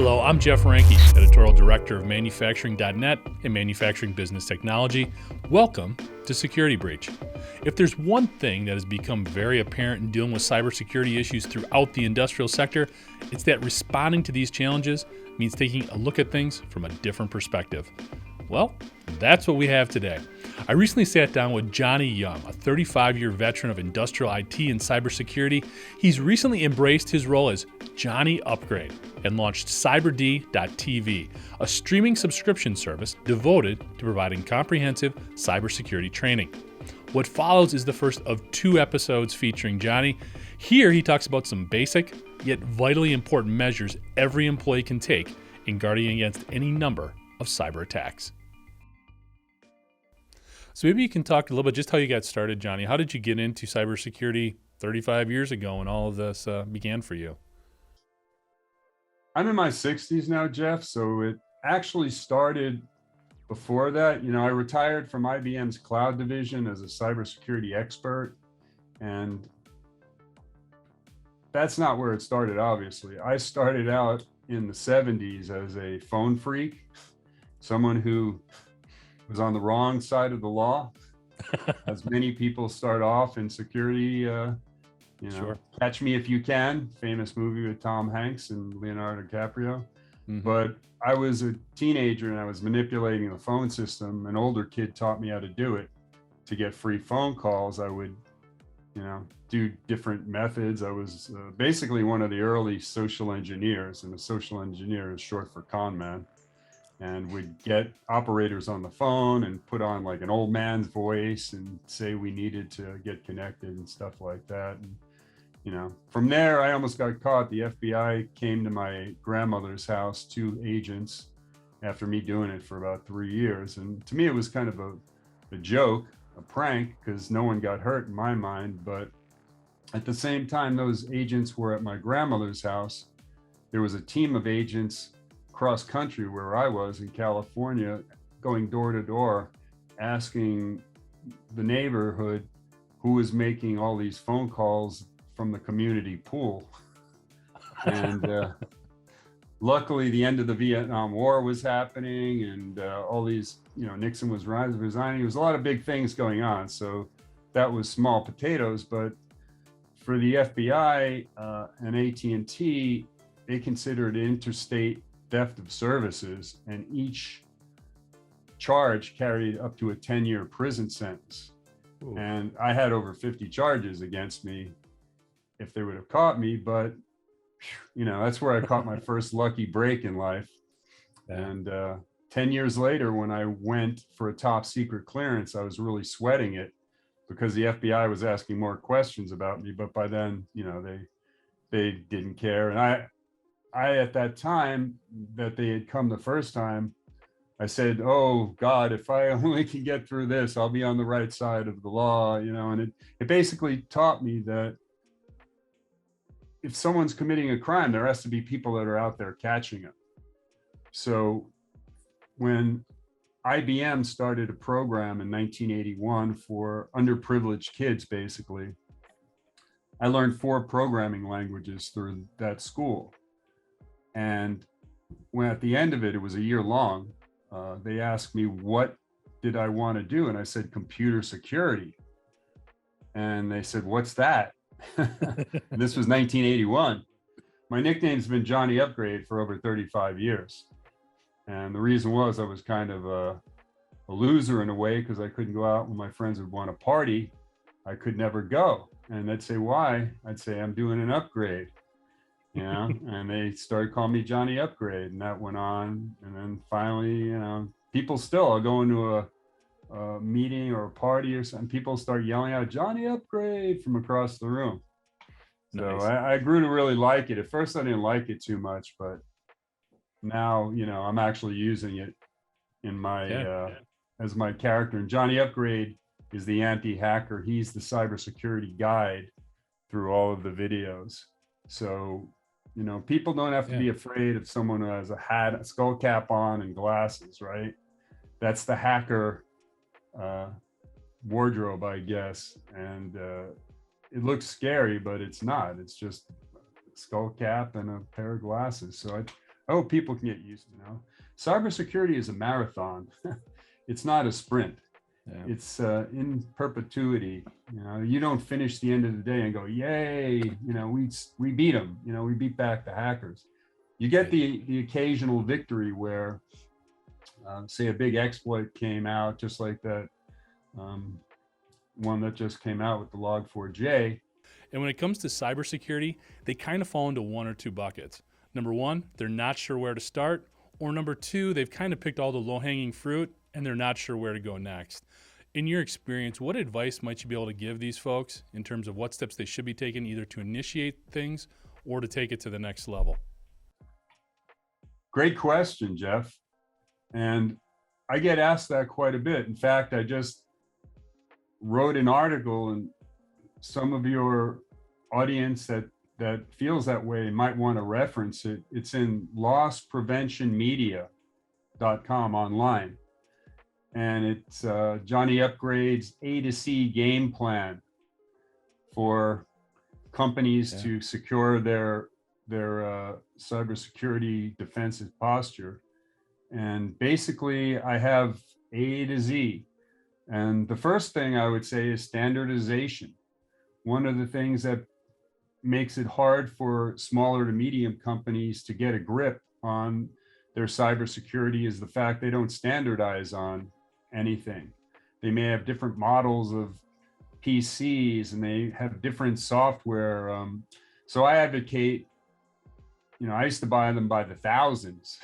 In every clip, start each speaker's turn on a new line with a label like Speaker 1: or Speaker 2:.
Speaker 1: Hello, I'm Jeff Ranke, Editorial Director of Manufacturing.net and Manufacturing Business Technology. Welcome to Security Breach. If there's one thing that has become very apparent in dealing with cybersecurity issues throughout the industrial sector, it's that responding to these challenges means taking a look at things from a different perspective. Well, that's what we have today. I recently sat down with JohnE Young, a 35-year veteran of industrial IT and cybersecurity. He's recently embraced his role as JohnE Upgrade and launched CyberD.tv, a streaming subscription service devoted to providing comprehensive cybersecurity training. What follows is the first of 2 episodes featuring JohnE. Here he talks about some basic, yet vitally important measures every employee can take in guarding against any number of cyber attacks. So maybe you can talk a little bit just how you got started, JohnE. How did you get into cybersecurity 35 years ago when all of this began for you?
Speaker 2: I'm in my 60s now, Jeff, so it actually started before that. I retired from IBM's cloud division as a cybersecurity expert, and that's not where it started, obviously. I started out in the 70s as a phone freak, someone who was on the wrong side of the law, as many people start off in security.
Speaker 1: Sure.
Speaker 2: Catch Me If You Can, famous movie with Tom Hanks and Leonardo DiCaprio.
Speaker 1: Mm-hmm.
Speaker 2: But I was a teenager and I was manipulating the phone system. An older kid taught me how to do it. To get free phone calls, I would, do different methods. I was basically one of the early social engineers, and a social engineer is short for con man. And we'd get operators on the phone and put on like an old man's voice and say we needed to get connected and stuff like that. And, from there, I almost got caught. The FBI came to my grandmother's house, 2 agents, after me doing it for about 3 years. And to me, it was kind of a joke, a prank, because no one got hurt in my mind. But at the same time, those agents were at my grandmother's house. There was a team of agents cross country where I was in California, going door to door, asking the neighborhood who was making all these phone calls from the community pool. And luckily, the end of the Vietnam War was happening, and all these, Nixon was resigning. There was a lot of big things going on. So that was small potatoes. But for the FBI and AT&T, they considered interstate theft of services, and each charge carried up to a 10-year prison sentence. Ooh. And I had over 50 charges against me if they would have caught me, but that's where I caught my first lucky break in life. And 10 years later, when I went for a top secret clearance, I was really sweating it because the FBI was asking more questions about me, but by then, they didn't care. And I at that time that they had come the first time, I said, oh God, if I only can get through this, I'll be on the right side of the law, and it basically taught me that if someone's committing a crime, there has to be people that are out there catching them. So when IBM started a program in 1981 for underprivileged kids, basically, I learned 4 programming languages through that school. And when at the end of it, it was a year long, they asked me what did I want to do? And I said, computer security. And they said, what's that? And this was 1981. My nickname's been JohnE Upgrade for over 35 years. And the reason was I was kind of a loser in a way, because I couldn't go out when my friends would want to party. I could never go. And they'd say, why? I'd say, I'm doing an upgrade. And they started calling me JohnE Upgrade, and that went on. And then finally, people still, I'll go into a meeting or a party or something, people start yelling out JohnE Upgrade from across the room. Nice. So I grew to really like it. At first, I didn't like it too much, but now, I'm actually using it in my as my character. And JohnE Upgrade is the anti-hacker. He's the cybersecurity guide through all of the videos. So people don't have to be afraid of someone who has a hat, a skull cap on, and glasses, right? That's the hacker wardrobe, I guess. And it looks scary, but it's not. It's just a skull cap and a pair of glasses. So Oh, people can get used to now. Cybersecurity is a marathon. It's not a sprint.
Speaker 1: Yeah.
Speaker 2: It's in perpetuity. You don't finish the end of the day and go, yay, we beat them. We beat back the hackers. You get the occasional victory where, say, a big exploit came out, just like that one that just came out with the Log4j.
Speaker 1: And when it comes to cybersecurity, they kind of fall into one or two buckets. Number one, they're not sure where to start. Or number two, they've kind of picked all the low-hanging fruit and they're not sure where to go next. In your experience, what advice might you be able to give these folks in terms of what steps they should be taking either to initiate things or to take it to the next level?
Speaker 2: Great question, Jeff. And I get asked that quite a bit. In fact, I just wrote an article, and some of your audience that feels that way might want to reference it. It's in losspreventionmedia.com online. And it's JohnE Upgrade's A to C game plan for companies to secure their cybersecurity defensive posture. And basically, I have A to Z. And the first thing I would say is standardization. One of the things that makes it hard for smaller to medium companies to get a grip on their cybersecurity is the fact they don't standardize on anything. They may have different models of PCs and they have different software. So I advocate, I used to buy them by the thousands,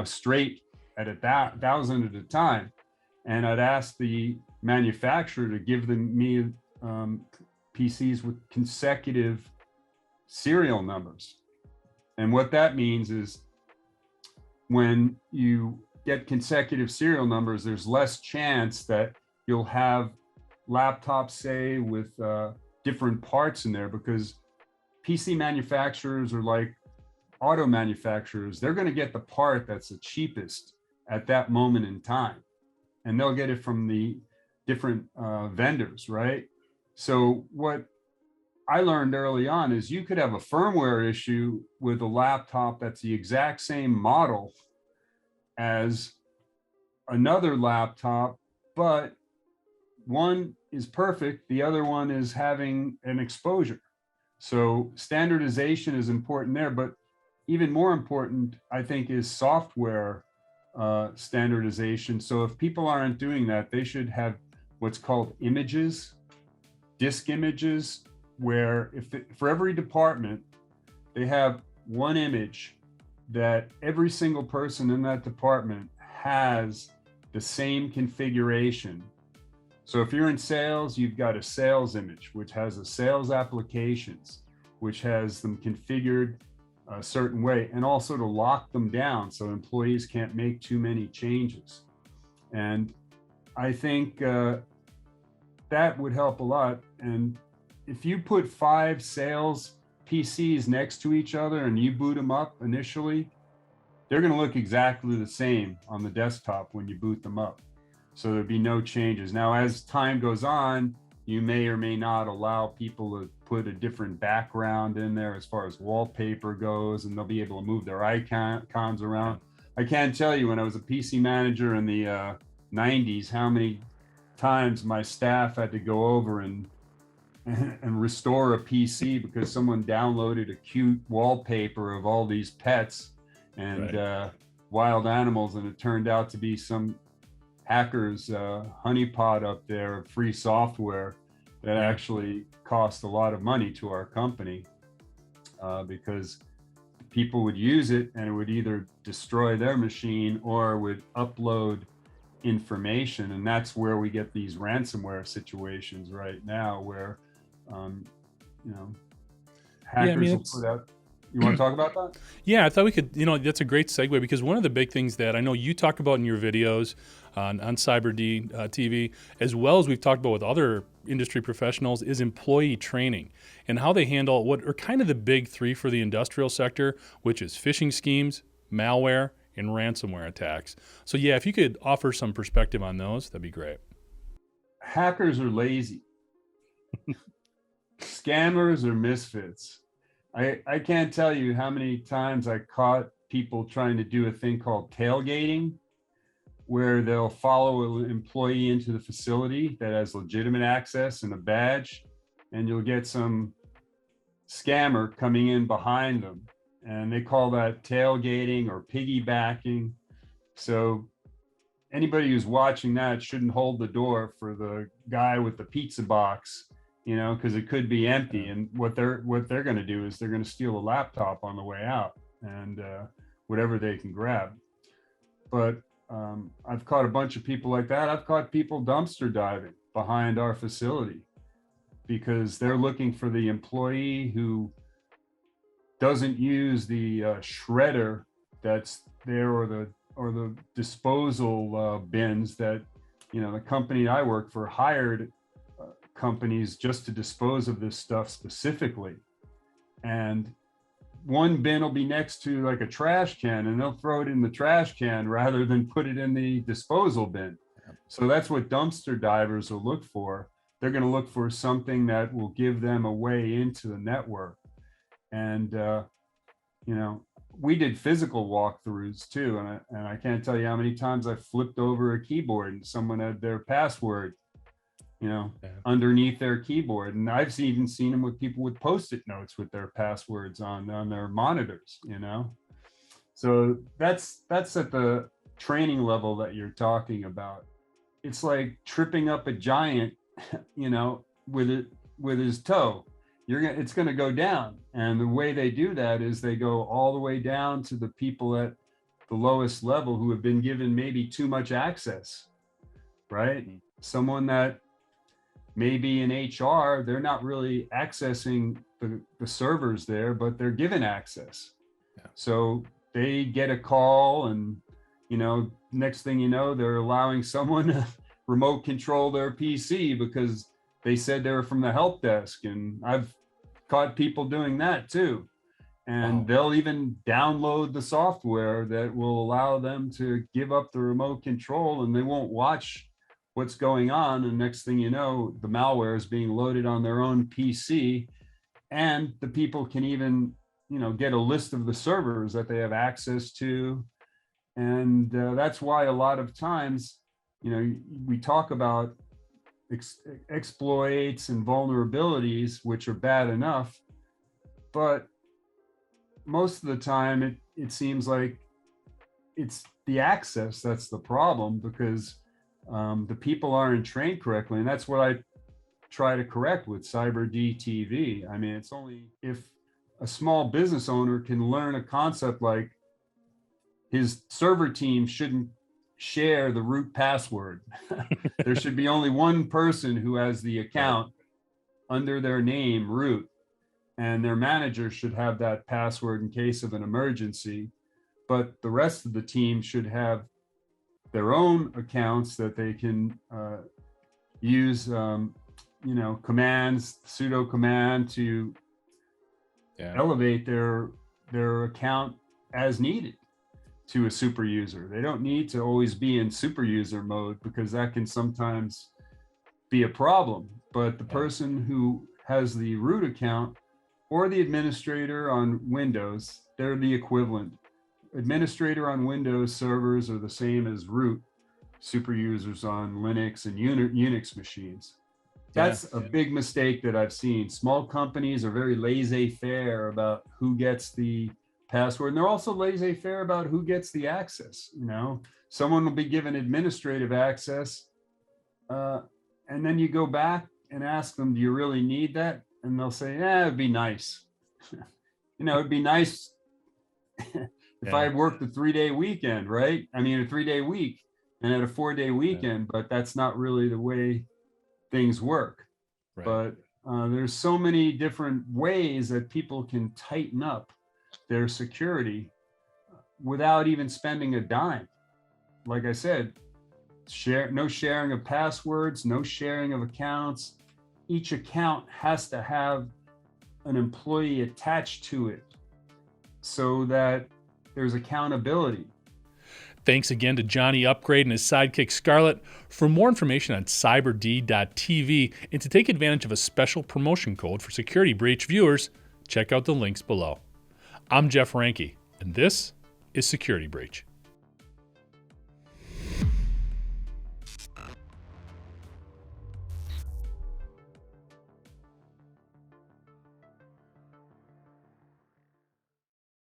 Speaker 2: straight at 1,000 at a time. And I'd ask the manufacturer to give me PCs with consecutive serial numbers. And what that means is when you get consecutive serial numbers, there's less chance that you'll have laptops, say, with different parts in there, because PC manufacturers are like auto manufacturers. They're going to get the part that's the cheapest at that moment in time, and they'll get it from the different vendors, right? So what I learned early on is you could have a firmware issue with a laptop that's the exact same model as another laptop, but one is perfect, the other one is having an exposure. So standardization is important there, but even more important, I think, is software standardization. So if people aren't doing that, they should have what's called images, disk images, where for every department, they have one image that every single person in that department has the same configuration. So if you're in sales, you've got a sales image, which has the sales applications, which has them configured a certain way, and also to lock them down so employees can't make too many changes. And I think that would help a lot. And if you put 5 sales PCs next to each other and you boot them up initially, they're going to look exactly the same on the desktop when you boot them up. So there'd be no changes. Now, as time goes on, you may or may not allow people to put a different background in there as far as wallpaper goes, and they'll be able to move their icons around. I can't tell you, when I was a PC manager in the 90s, how many times my staff had to go over and restore a PC because someone downloaded a cute wallpaper of all these pets and wild animals, and it turned out to be some hacker's honeypot up there of free software that actually cost a lot of money to our company because people would use it and it would either destroy their machine or would upload information. And that's where we get these ransomware situations right now where hackers will put out. You want to talk about that?
Speaker 1: Yeah, I thought we could, that's a great segue, because one of the big things that I know you talk about in your videos on CyberD TV, as well as we've talked about with other industry professionals, is employee training and how they handle what are kind of the big 3 for the industrial sector, which is phishing schemes, malware, and ransomware attacks. So yeah, if you could offer some perspective on those, that'd be great.
Speaker 2: Hackers are lazy. Scammers are misfits. I can't tell you how many times I caught people trying to do a thing called tailgating, where they'll follow an employee into the facility that has legitimate access and a badge, and you'll get some scammer coming in behind them. And they call that tailgating or piggybacking. So anybody who's watching that shouldn't hold the door for the guy with the pizza box, because it could be empty. And what they're going to do is they're going to steal a laptop on the way out and whatever they can grab. But I've caught a bunch of people like that. I've caught people dumpster diving behind our facility because they're looking for the employee who doesn't use the shredder that's there, or the disposal bins that, the company I work for hired companies just to dispose of this stuff specifically. And one bin will be next to like a trash can, and they'll throw it in the trash can rather than put it in the disposal bin. So that's what dumpster divers will look for. They're going to look for something that will give them a way into the network. And, we did physical walkthroughs too. And I can't tell you how many times I flipped over a keyboard and someone had their password, underneath their keyboard. And I've even seen them with people with Post-it notes with their passwords on their monitors, So that's at the training level that you're talking about. It's like tripping up a giant, with his toe. It's going to go down. And the way they do that is they go all the way down to the people at the lowest level who have been given maybe too much access, right? Someone that maybe in HR, they're not really accessing the servers there, but they're given access. Yeah. So they get a call and, next thing you know, they're allowing someone to remote control their PC because they said they were from the help desk. And I've caught people doing that too. And they'll even download the software that will allow them to give up the remote control, and they won't watch what's going on. And next thing you know, the malware is being loaded on their own PC, and the people can even, get a list of the servers that they have access to. And that's why a lot of times, we talk about exploits and vulnerabilities, which are bad enough, but most of the time it seems like it's the access that's the problem, because the people aren't trained correctly. And that's what I try to correct with CyberDTV. I mean, it's only if a small business owner can learn a concept like his server team shouldn't share the root password. There should be only one person who has the account under their name, root, and their manager should have that password in case of an emergency. But the rest of the team should have their own accounts that they can use, commands, sudo command to elevate their account as needed to a super user. They don't need to always be in super user mode, because that can sometimes be a problem. But the person who has the root account, or the administrator on Windows, they're the equivalent. Administrator on Windows servers are the same as root super users on Linux and Unix machines. That's a big mistake that I've seen. Small companies are very laissez-faire about who gets the password, and they're also laissez-faire about who gets the access. Someone will be given administrative access, and then you go back and ask them, do you really need that? And they'll say, it'd be nice. It'd be nice if I had worked a 3-day weekend, right? I mean, a 3-day week and had a 4-day weekend, but that's not really the way things work. Right. But there's so many different ways that people can tighten up their security without even spending a dime. Like I said, no sharing of passwords, no sharing of accounts. Each account has to have an employee attached to it so that there's accountability.
Speaker 1: Thanks again to JohnE Upgrade and his sidekick Scarlett. For more information on cyberd.tv and to take advantage of a special promotion code for Security Breach viewers, check out the links below. I'm Jeff Ranke, and this is security breach.